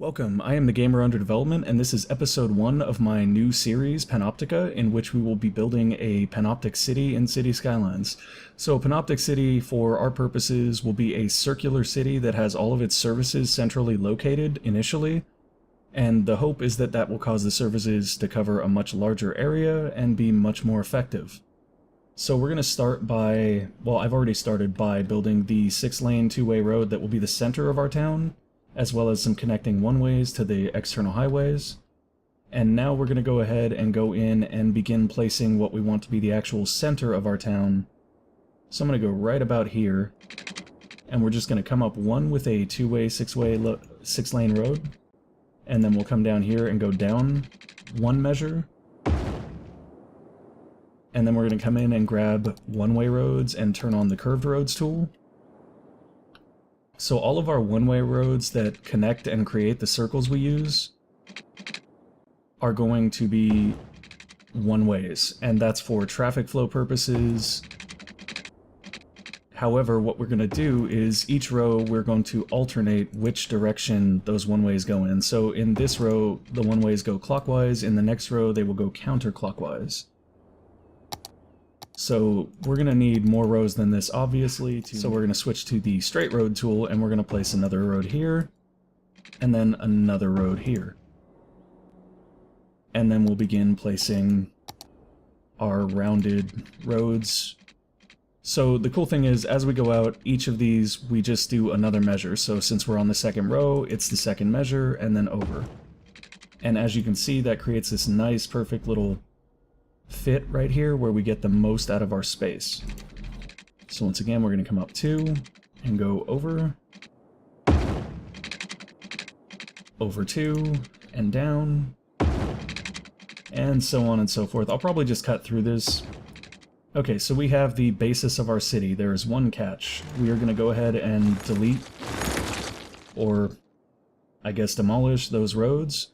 Welcome, I am the Gamer Under Development, and this is episode 1 of my new series, Panoptica, in which we will be building a Panoptic city in City Skylines. So Panoptic City, for our purposes, will be a circular city that has all of its services centrally located initially, and the hope is that that will cause the services to cover a much larger area and be much more effective. So we're going to start by, well, I've already started by building the 6-lane two-way road that will be the center of our town, as well as some connecting one-ways to the external highways. And now we're going to go ahead and go in and begin placing what we want to be the actual center of our town. So I'm going to go right about here, and we're just going to come up one with a two-way, six-lane road, and then we'll come down here and go down one measure, and then we're going to come in and grab one-way roads and turn on the curved roads tool. So all of our one-way roads that connect and create the circles we use are going to be one-ways, and that's for traffic flow purposes. However, what we're going to do is each row we're going to alternate which direction those one-ways go in. So in this row, the one-ways go clockwise, in the next row they will go counterclockwise. So we're going to need more rows than this, obviously, so we're going to switch to the straight road tool, and we're going to place another road here, and then another road here. And then we'll begin placing our rounded roads. So the cool thing is, as we go out, each of these, we just do another measure. So since we're on the second row, it's the second measure, and then over. And as you can see, that creates this nice, perfect little fit right here where we get the most out of our space. So once again, we're going to come up 2 and go over 2 and down, and so on and so forth. I'll probably just cut through this. Okay, so we have the basis of our city. There is one catch. We are going to go ahead and delete, or I guess demolish, those roads,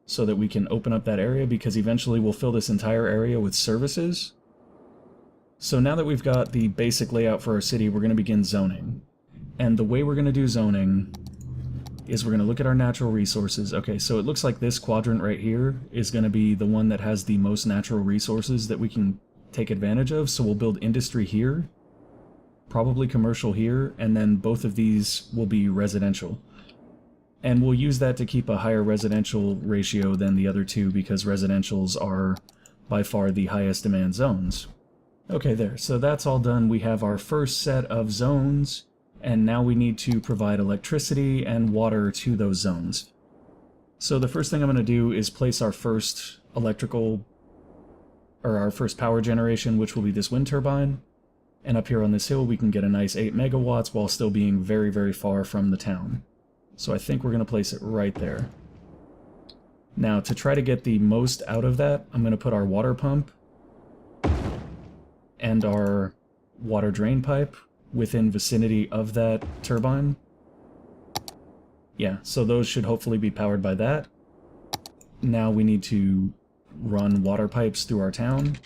so that we can open up that area, because eventually we'll fill this entire area with services. So now that we've got the basic layout for our city, we're going to begin zoning. And the way we're going to do zoning is we're going to look at our natural resources. Okay, so it looks like this quadrant right here is going to be the one that has the most natural resources that we can take advantage of, so we'll build industry here, probably commercial here, and then both of these will be residential. And we'll use that to keep a higher residential ratio than the other two, because residentials are by far the highest demand zones. Okay, there. So that's all done. We have our first set of zones, and now we need to provide electricity and water to those zones. So the first thing I'm going to do is place our first our first power generation, which will be this wind turbine. And up here on this hill, we can get a nice 8 megawatts while still being very, very far from the town. So I think we're going to place it right there. Now, to try to get the most out of that, I'm going to put our water pump and our water drain pipe within vicinity of that turbine. Yeah, so those should hopefully be powered by that. Now we need to run water pipes through our town.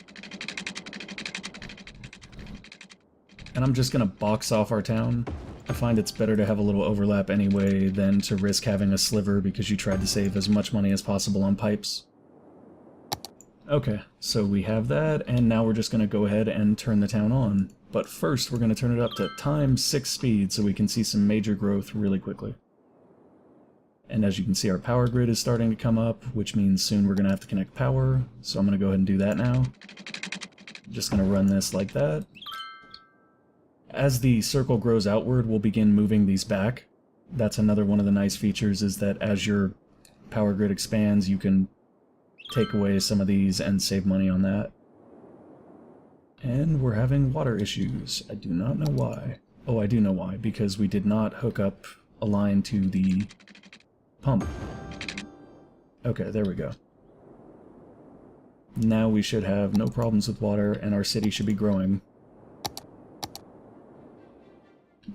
And I'm just going to box off our town. I find it's better to have a little overlap anyway than to risk having a sliver because you tried to save as much money as possible on pipes. Okay, so we have that, and now we're just going to go ahead and turn the town on. But first, we're going to turn it up to ×6 speed so we can see some major growth really quickly. And as you can see, our power grid is starting to come up, which means soon we're going to have to connect power. So I'm going to go ahead and do that now. Just going to run this like that. As the circle grows outward, we'll begin moving these back. That's another one of the nice features, is that as your power grid expands, you can take away some of these and save money on that. And we're having water issues. I do not know why. Oh, I do know why, because we did not hook up a line to the pump. Okay, there we go. Now we should have no problems with water, and our city should be growing.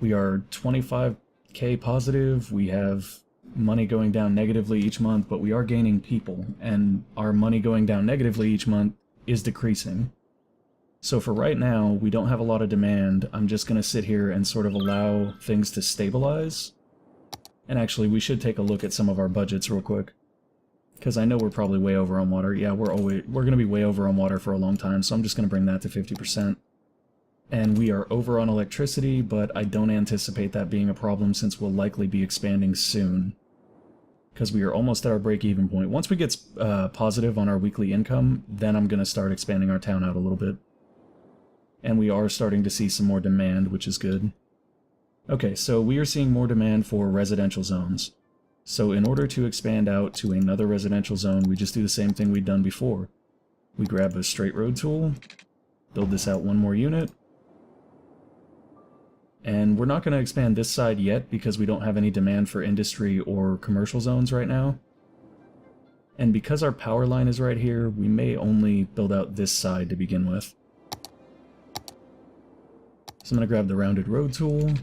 We are 25k positive, we have money going down negatively each month, but we are gaining people, and our money going down negatively each month is decreasing. So for right now, we don't have a lot of demand. I'm just going to sit here and sort of allow things to stabilize. And actually, we should take a look at some of our budgets real quick. Because I know we're probably way over on water. Yeah, we're going to be way over on water for a long time, so I'm just going to bring that to 50%. And we are over on electricity, but I don't anticipate that being a problem since we'll likely be expanding soon. Because we are almost at our break-even point. Once we get positive on our weekly income, then I'm going to start expanding our town out a little bit. And we are starting to see some more demand, which is good. Okay, so we are seeing more demand for residential zones. So in order to expand out to another residential zone, we just do the same thing we'd done before. We grab a straight road tool, build this out one more unit, and we're not going to expand this side yet because we don't have any demand for industry or commercial zones right now. And because our power line is right here, we may only build out this side to begin with. So I'm going to grab the rounded road tool,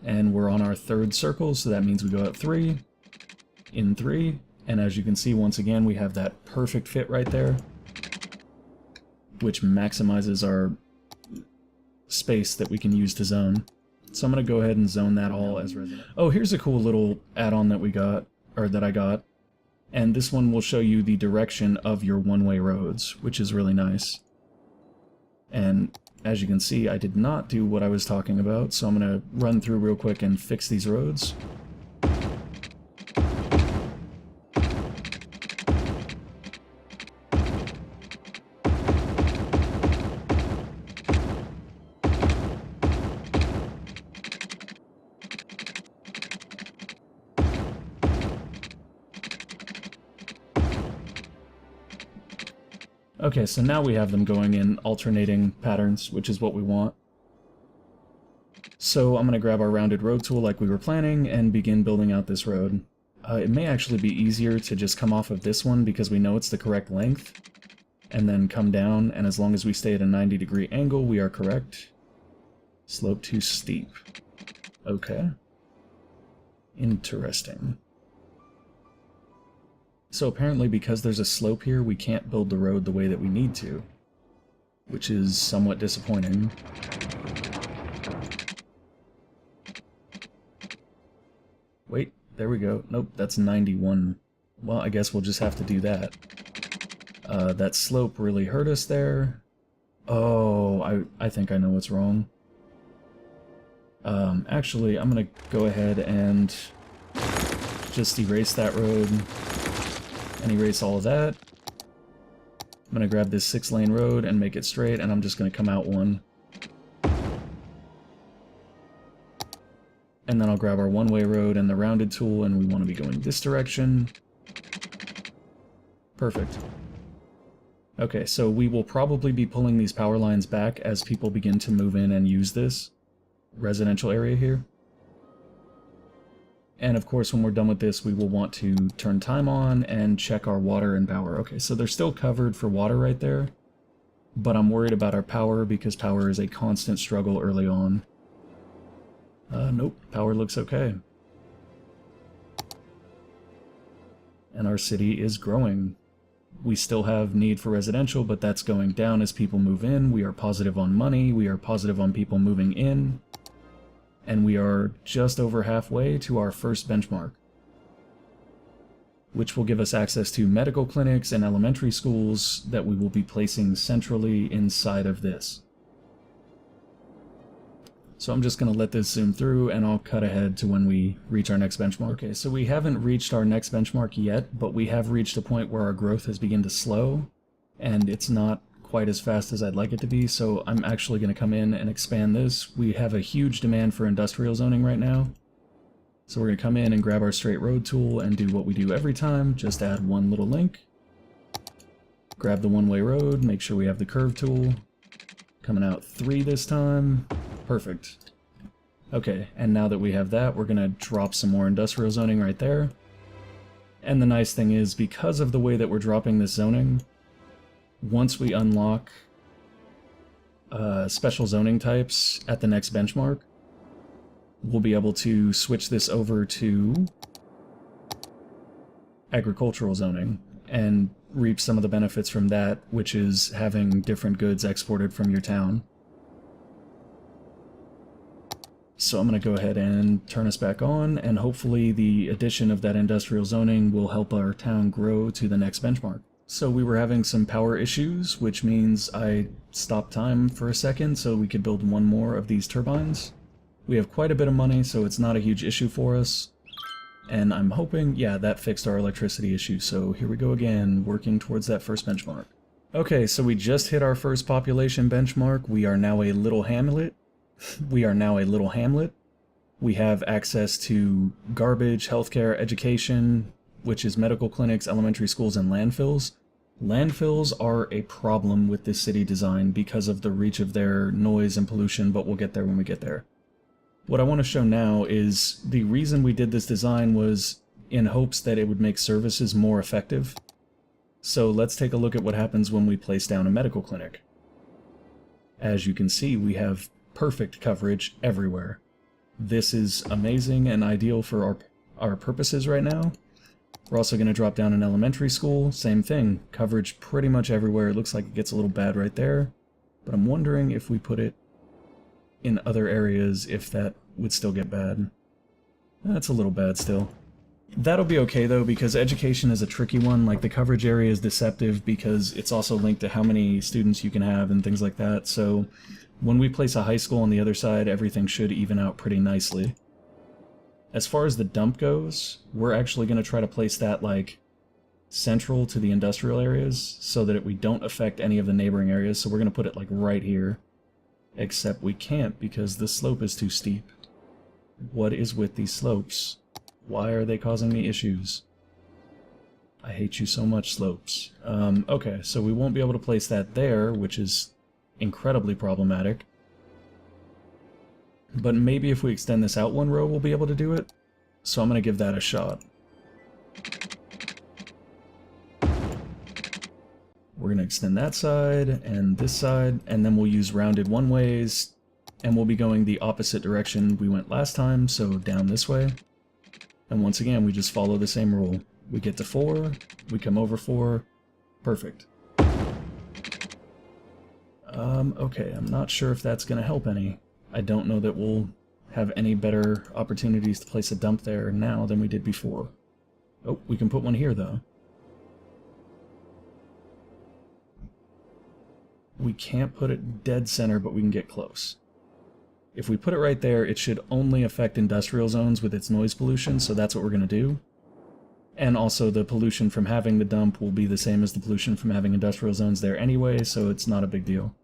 and we're on our third circle, so that means we go out 3, in 3, and as you can see, once again, we have that perfect fit right there, which maximizes our space that we can use to zone. So I'm going to go ahead and zone that all as resident. Oh, here's a cool little add-on that we got, or that I got, and this one will show you the direction of your one-way roads, which is really nice. And as you can see, I did not do what I was talking about, so I'm going to run through real quick and fix these roads. Okay, so now we have them going in alternating patterns, which is what we want. So I'm going to grab our rounded road tool like we were planning and begin building out this road. It may actually be easier to just come off of this one because we know it's the correct length, and then come down, and as long as we stay at a 90-degree angle, we are correct. Slope too steep. Okay. Interesting. So apparently because there's a slope here, we can't build the road the way that we need to, which is somewhat disappointing. Wait, there we go. Nope, that's 91. Well, I guess we'll just have to do that. That slope really hurt us there. Oh, I think I know what's wrong. Actually, I'm gonna go ahead and just erase that road. And erase all of that. I'm going to grab this 6-lane road and make it straight, and I'm just going to come out one. And then I'll grab our one-way road and the rounded tool, and we want to be going this direction. Perfect. Okay, so we will probably be pulling these power lines back as people begin to move in and use this residential area here. And of course, when we're done with this, we will want to turn time on and check our water and power. Okay, so they're still covered for water right there, but I'm worried about our power because power is a constant struggle early on. Nope, power looks okay. And our city is growing. We still have need for residential, but that's going down as people move in. We are positive on money, we are positive on people moving in. And we are just over halfway to our first benchmark, which will give us access to medical clinics and elementary schools that we will be placing centrally inside of this. So I'm just going to let this zoom through, and I'll cut ahead to when we reach our next benchmark. Okay, so we haven't reached our next benchmark yet, but we have reached a point where our growth has begun to slow, and it's not quite as fast as I'd like it to be, so I'm actually going to come in and expand this. We have a huge demand for industrial zoning right now, so we're going to come in and grab our straight road tool and do what we do every time, just add one little link, grab the one-way road, make sure we have the curve tool, coming out 3 this time, perfect. Okay, and now that we have that, we're going to drop some more industrial zoning right there, and the nice thing is, because of the way that we're dropping this zoning, once we unlock special zoning types at the next benchmark, we'll be able to switch this over to agricultural zoning and reap some of the benefits from that, which is having different goods exported from your town. So I'm going to go ahead and turn us back on, and hopefully the addition of that industrial zoning will help our town grow to the next benchmark. So we were having some power issues, which means I stopped time for a second so we could build one more of these turbines. We have quite a bit of money, so it's not a huge issue for us. And I'm hoping, yeah, that fixed our electricity issue, so here we go again, working towards that first benchmark. Okay, so we just hit our first population benchmark. We are now a little hamlet. We have access to garbage, healthcare, education, which is medical clinics, elementary schools, and landfills. Landfills are a problem with this city design because of the reach of their noise and pollution, but we'll get there when we get there. What I want to show now is the reason we did this design was in hopes that it would make services more effective. So let's take a look at what happens when we place down a medical clinic. As you can see, we have perfect coverage everywhere. This is amazing and ideal for our purposes right now. We're also going to drop down an elementary school. Same thing, coverage pretty much everywhere. It looks like it gets a little bad right there, but I'm wondering if we put it in other areas, if that would still get bad. That's a little bad still. That'll be okay though, because education is a tricky one. Like, the coverage area is deceptive because it's also linked to how many students you can have and things like that. So when we place a high school on the other side, everything should even out pretty nicely. As far as the dump goes, we're actually going to try to place that, like, central to the industrial areas so that we don't affect any of the neighboring areas. So we're going to put it, like, right here. Except we can't because the slope is too steep. What is with these slopes? Why are they causing me issues? I hate you so much, slopes. Okay, so we won't be able to place that there, which is incredibly problematic. But maybe if we extend this out one row, we'll be able to do it. So I'm going to give that a shot. We're going to extend that side and this side, and then we'll use rounded one-ways, and we'll be going the opposite direction we went last time, so down this way. And once again, we just follow the same rule. We get to 4, we come over 4, perfect. Okay, I'm not sure if that's going to help any. I don't know that we'll have any better opportunities to place a dump there now than we did before. Oh, we can put one here, though. We can't put it dead center, but we can get close. If we put it right there, it should only affect industrial zones with its noise pollution, so that's what we're going to do. And also the pollution from having the dump will be the same as the pollution from having industrial zones there anyway, so it's not a big deal.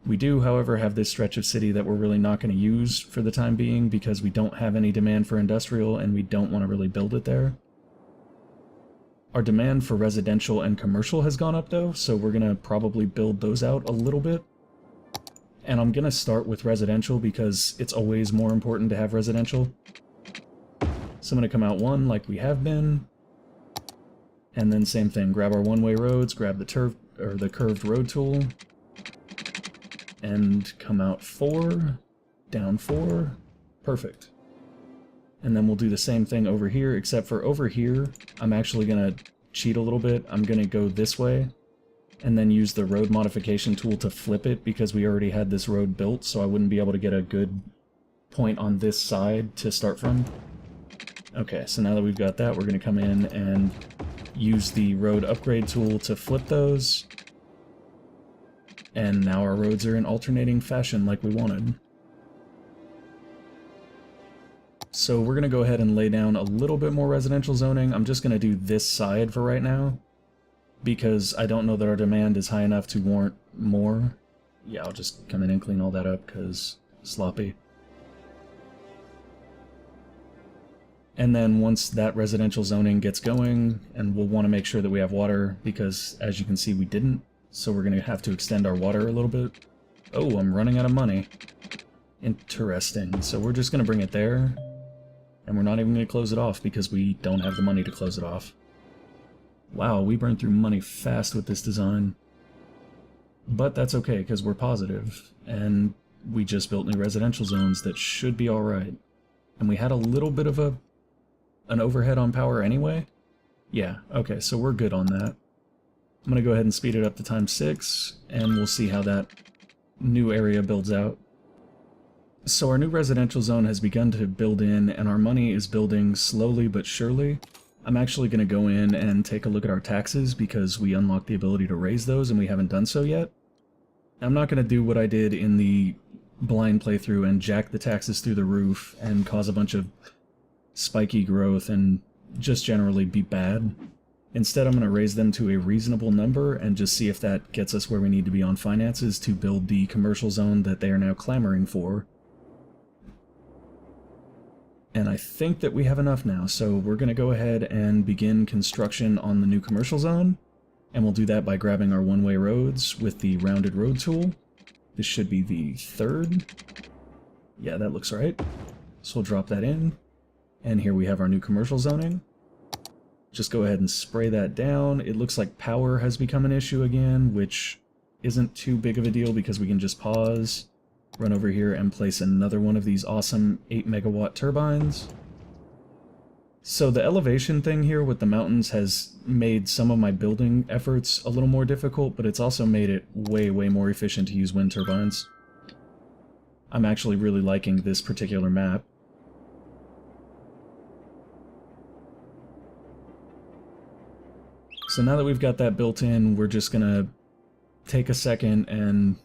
We do, however, have this stretch of city that we're really not going to use for the time being because we don't have any demand for industrial and we don't want to really build it there. Our demand for residential and commercial has gone up though, so we're going to probably build those out a little bit. And I'm going to start with residential because it's always more important to have residential. So I'm going to come out 1 like we have been. And then same thing, grab our one-way roads, grab the curved road tool. And come out 4, down 4, perfect. And then we'll do the same thing over here, except for over here, I'm actually going to cheat a little bit. I'm going to go this way, and then use the road modification tool to flip it, because we already had this road built, so I wouldn't be able to get a good point on this side to start from. Okay, so now that we've got that, we're going to come in and use the road upgrade tool to flip those. And now our roads are in alternating fashion like we wanted. So we're going to go ahead and lay down a little bit more residential zoning. I'm just going to do this side for right now, because I don't know that our demand is high enough to warrant more. Yeah, I'll just come in and clean all that up, because sloppy. And then once that residential zoning gets going, and we'll want to make sure that we have water, because as you can see we didn't, so we're going to have to extend our water a little bit. Oh, I'm running out of money. Interesting. So we're just going to bring it there, and we're not even going to close it off because we don't have the money to close it off. Wow, we burned through money fast with this design. But that's okay, because we're positive, and we just built new residential zones that should be alright. And we had a little bit of an overhead on power anyway? Yeah, okay, so we're good on that. I'm going to go ahead and speed it up to ×6, and we'll see how that new area builds out. So our new residential zone has begun to build in, and our money is building slowly but surely. I'm actually going to go in and take a look at our taxes because we unlocked the ability to raise those and we haven't done so yet. I'm not going to do what I did in the blind playthrough and jack the taxes through the roof and cause a bunch of spiky growth and just generally be bad. Instead, I'm going to raise them to a reasonable number and just see if that gets us where we need to be on finances to build the commercial zone that they are now clamoring for. And I think that we have enough now, so we're going to go ahead and begin construction on the new commercial zone. And we'll do that by grabbing our one-way roads with the rounded road tool. This should be the third. Yeah, that looks right. So we'll drop that in. And here we have our new commercial zoning. Just go ahead and spray that down. It looks like power has become an issue again, which isn't too big of a deal because we can just pause, run over here and place another one of these awesome 8 megawatt turbines. So the elevation thing here with the mountains has made some of my building efforts a little more difficult, but it's also made it way more efficient to use wind turbines. I'm actually really liking this particular map. So now that we've got that built in, we're just gonna take a second and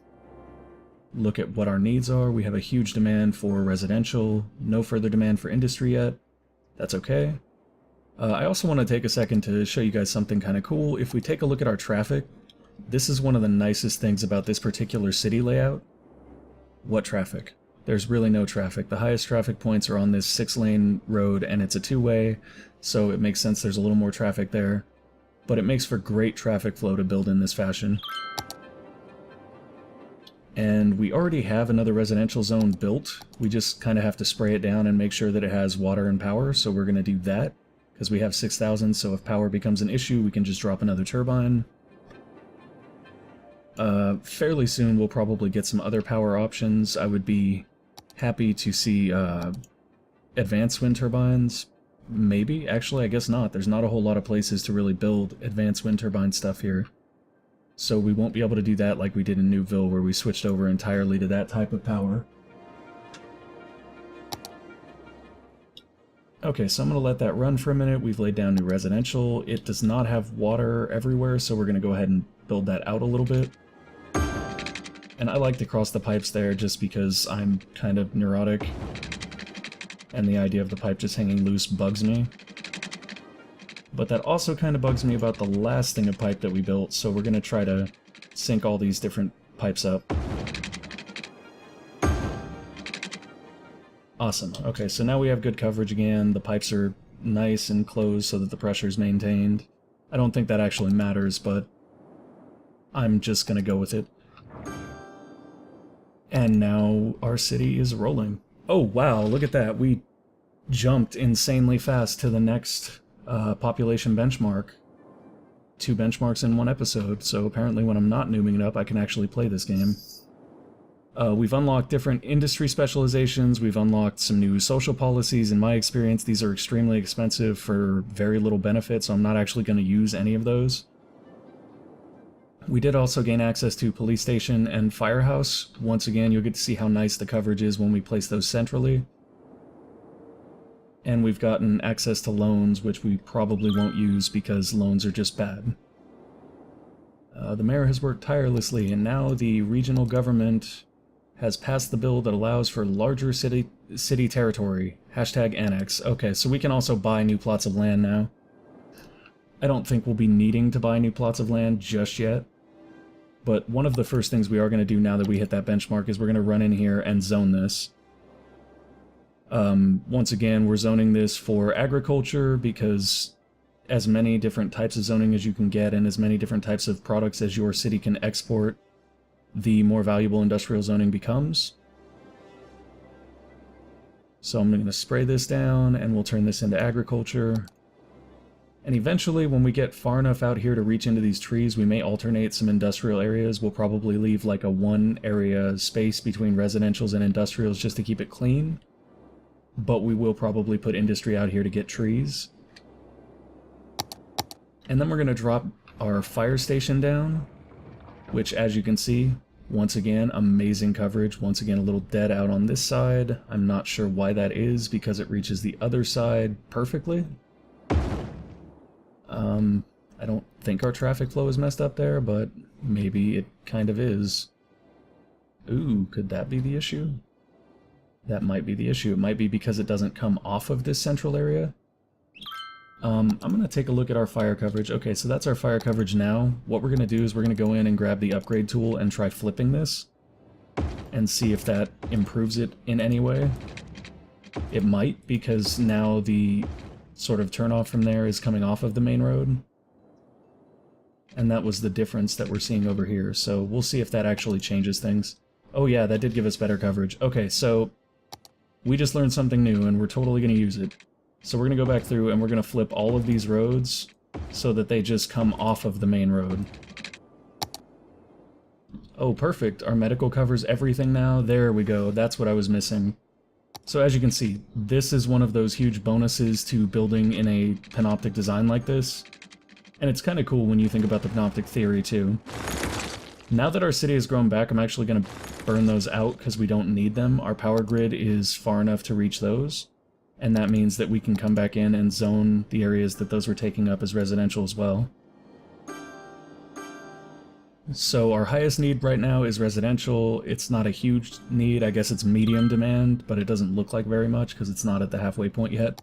look at what our needs are. We have a huge demand for residential, no further demand for industry yet. That's okay. I also want to take a second to show you guys something kind of cool. If we take a look at our traffic, this is one of the nicest things about this particular city layout. What traffic? There's really no traffic. The highest traffic points are on this 6-lane road, and it's a two-way, so it makes sense there's a little more traffic there. But it makes for great traffic flow to build in this fashion. And we already have another residential zone built. We just kind of have to spray it down and make sure that it has water and power, so we're going to do that. Because we have 6,000, so if power becomes an issue, we can just drop another turbine. Fairly soon we'll probably get some other power options. I would be happy to see advanced wind turbines. Maybe? Actually, I guess not. There's not a whole lot of places to really build advanced wind turbine stuff here. So we won't be able to do that like we did in Newville, where we switched over entirely to that type of power. Okay, so I'm going to let that run for a minute. We've laid down new residential. It does not have water everywhere, so we're going to go ahead and build that out a little bit. And I like to cross the pipes there just because I'm kind of neurotic, and the idea of the pipe just hanging loose bugs me. But that also kind of bugs me about the last thing of pipe that we built, so we're going to try to sync all these different pipes up. Awesome. Okay, so now we have good coverage again. The pipes are nice and closed so that the pressure is maintained. I don't think that actually matters, but I'm just going to go with it. And now our city is rolling. Oh wow, look at that. We jumped insanely fast to the next population benchmark. 2 benchmarks in 1 episode, so apparently when I'm not noobing it up, I can actually play this game. We've unlocked different industry specializations, we've unlocked some new social policies. In my experience, these are extremely expensive for very little benefit, so I'm not actually going to use any of those. We did also gain access to police station and firehouse. Once again, you'll get to see how nice the coverage is when we place those centrally. And we've gotten access to loans, which we probably won't use because loans are just bad. The mayor has worked tirelessly, and now the regional government has passed the bill that allows for larger city territory. #annex. Okay, so we can also buy new plots of land now. I don't think we'll be needing to buy new plots of land just yet. But one of the first things we are going to do now that we hit that benchmark is we're going to run in here and zone this. Once again, we're zoning this for agriculture because as many different types of zoning as you can get and as many different types of products as your city can export, the more valuable industrial zoning becomes. So I'm going to spray this down and we'll turn this into agriculture. And eventually, when we get far enough out here to reach into these trees, we may alternate some industrial areas. We'll probably leave like a 1 area space between residentials and industrials just to keep it clean. But we will probably put industry out here to get trees. And then we're going to drop our fire station down, which, as you can see, Once again, amazing coverage. Once again, a little dead out on this side. I'm not sure why that is, because it reaches the other side perfectly. I don't think our traffic flow is messed up there, but maybe it kind of is. Ooh, could that be the issue? That might be the issue. It might be because it doesn't come off of this central area. I'm going to take a look at our fire coverage. Okay, so that's our fire coverage now. What we're going to do is we're going to go in and grab the upgrade tool and try flipping this and see if that improves it in any way. It might, because now the sort of turnoff from there is coming off of the main road. And that was the difference that we're seeing over here, so we'll see if that actually changes things. Oh yeah, that did give us better coverage. Okay, so we just learned something new and we're totally going to use it. So we're going to go back through and we're going to flip all of these roads so that they just come off of the main road. Oh, perfect. Our medical covers everything now. There we go. That's what I was missing. So as you can see, this is one of those huge bonuses to building in a Panoptic design like this. And it's kind of cool when you think about the Panoptic theory too. Now that our city has grown back, I'm actually going to burn those out because we don't need them. Our power grid is far enough to reach those. And that means that we can come back in and zone the areas that those were taking up as residential as well. So our highest need right now is residential. It's not a huge need. I guess it's medium demand, but it doesn't look like very much because it's not at the halfway point yet.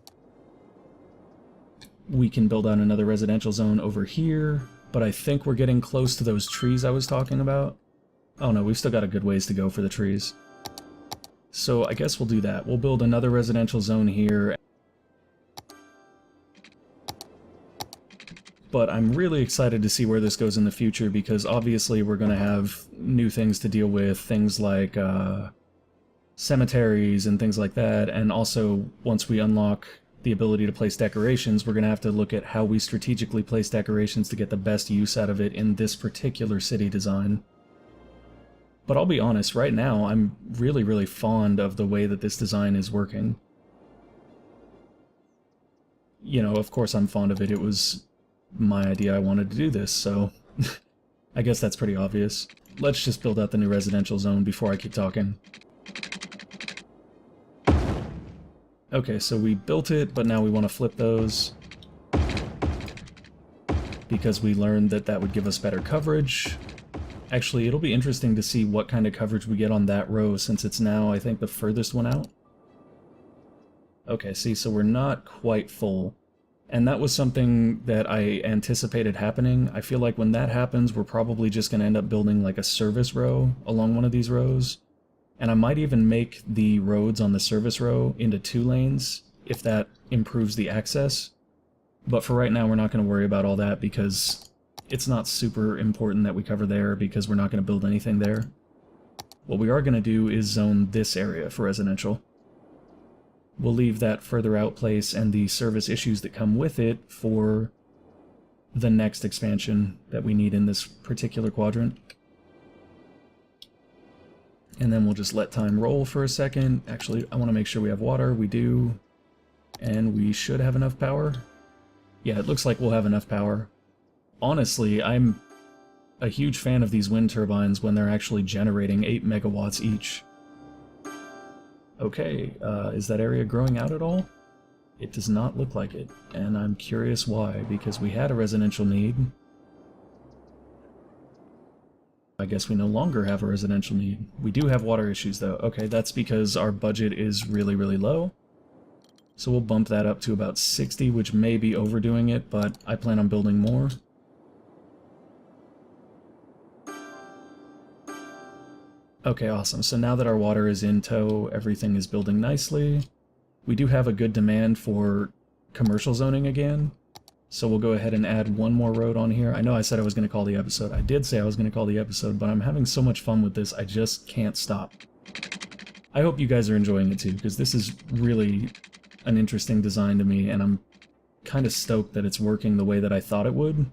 We can build out another residential zone over here, but I think we're getting close to those trees I was talking about. Oh no, we've still got a good ways to go for the trees. So I guess we'll do that. We'll build another residential zone here. But I'm really excited to see where this goes in the future, because obviously we're going to have new things to deal with, things like cemeteries and things like that, and also once we unlock the ability to place decorations, we're going to have to look at how we strategically place decorations to get the best use out of it in this particular city design. But I'll be honest, right now I'm really, really fond of the way that this design is working. You know, of course I'm fond of it. It was my idea. I wanted to do this, so I guess that's pretty obvious. Let's just build out the new residential zone before I keep talking. Okay, so we built it, but now we want to flip those because we learned that that would give us better coverage. Actually, it'll be interesting to see what kind of coverage we get on that row, since it's now, I think, the furthest one out. Okay, see, so we're not quite full. And that was something that I anticipated happening. I feel like when that happens, we're probably just going to end up building like a service row along one of these rows. And I might even make the roads on the service row into 2 lanes, if that improves the access. But for right now, we're not going to worry about all that, because it's not super important that we cover there, because we're not going to build anything there. What we are going to do is zone this area for residential. We'll leave that further out place and the service issues that come with it for the next expansion that we need in this particular quadrant. And then we'll just let time roll for a second. Actually, I want to make sure we have water. We do. And we should have enough power. Yeah, it looks like we'll have enough power. Honestly, I'm a huge fan of these wind turbines when they're actually generating 8 megawatts each. Okay, is that area growing out at all? It does not look like it, and I'm curious why, because we had a residential need. I guess we no longer have a residential need. We do have water issues though. Okay, that's because our budget is really, really low. So we'll bump that up to about 60, which may be overdoing it, but I plan on building more. Okay, awesome. So now that our water is in tow, everything is building nicely. We do have a good demand for commercial zoning again. So we'll go ahead and add one more road on here. I know I said I was going to call the episode. I did say I was going to call the episode, but I'm having so much fun with this, I just can't stop. I hope you guys are enjoying it too, because this is really an interesting design to me, and I'm kind of stoked that it's working the way that I thought it would,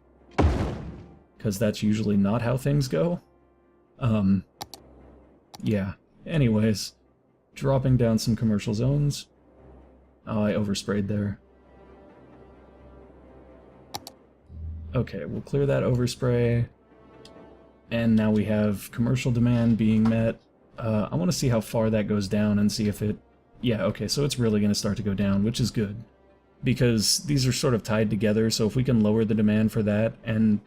because that's usually not how things go. Yeah. Anyways, dropping down some commercial zones. Oh, I oversprayed there. Okay, we'll clear that overspray. And now we have commercial demand being met. I want to see how far that goes down and see if it... Yeah, okay, so it's really going to start to go down, which is good. Because these are sort of tied together, so if we can lower the demand for that and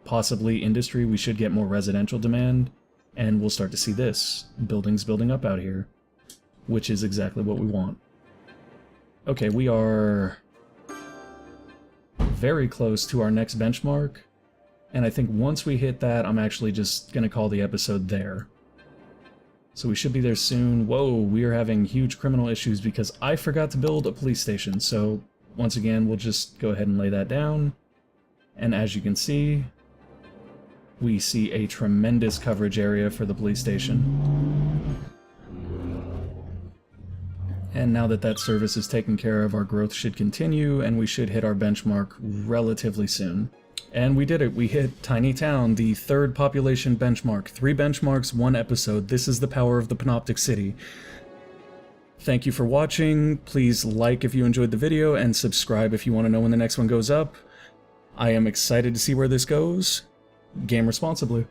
possibly industry, we should get more residential demand, and we'll start to see this. Buildings building up out here, which is exactly what we want. Okay, we are very close to our next benchmark, and I think once we hit that, I'm actually just going to call the episode there. So we should be there soon. Whoa, we are having huge criminal issues because I forgot to build a police station. So once again, we'll just go ahead and lay that down. And as you can see, we see a tremendous coverage area for the police station. And now that that service is taken care of, our growth should continue, and we should hit our benchmark relatively soon. And we did it. We hit Tiny Town, the 3rd population benchmark. 3 benchmarks, 1 episode. This is the power of the Panoptic City. Thank you for watching. Please like if you enjoyed the video, and subscribe if you want to know when the next one goes up. I am excited to see where this goes. Game responsibly.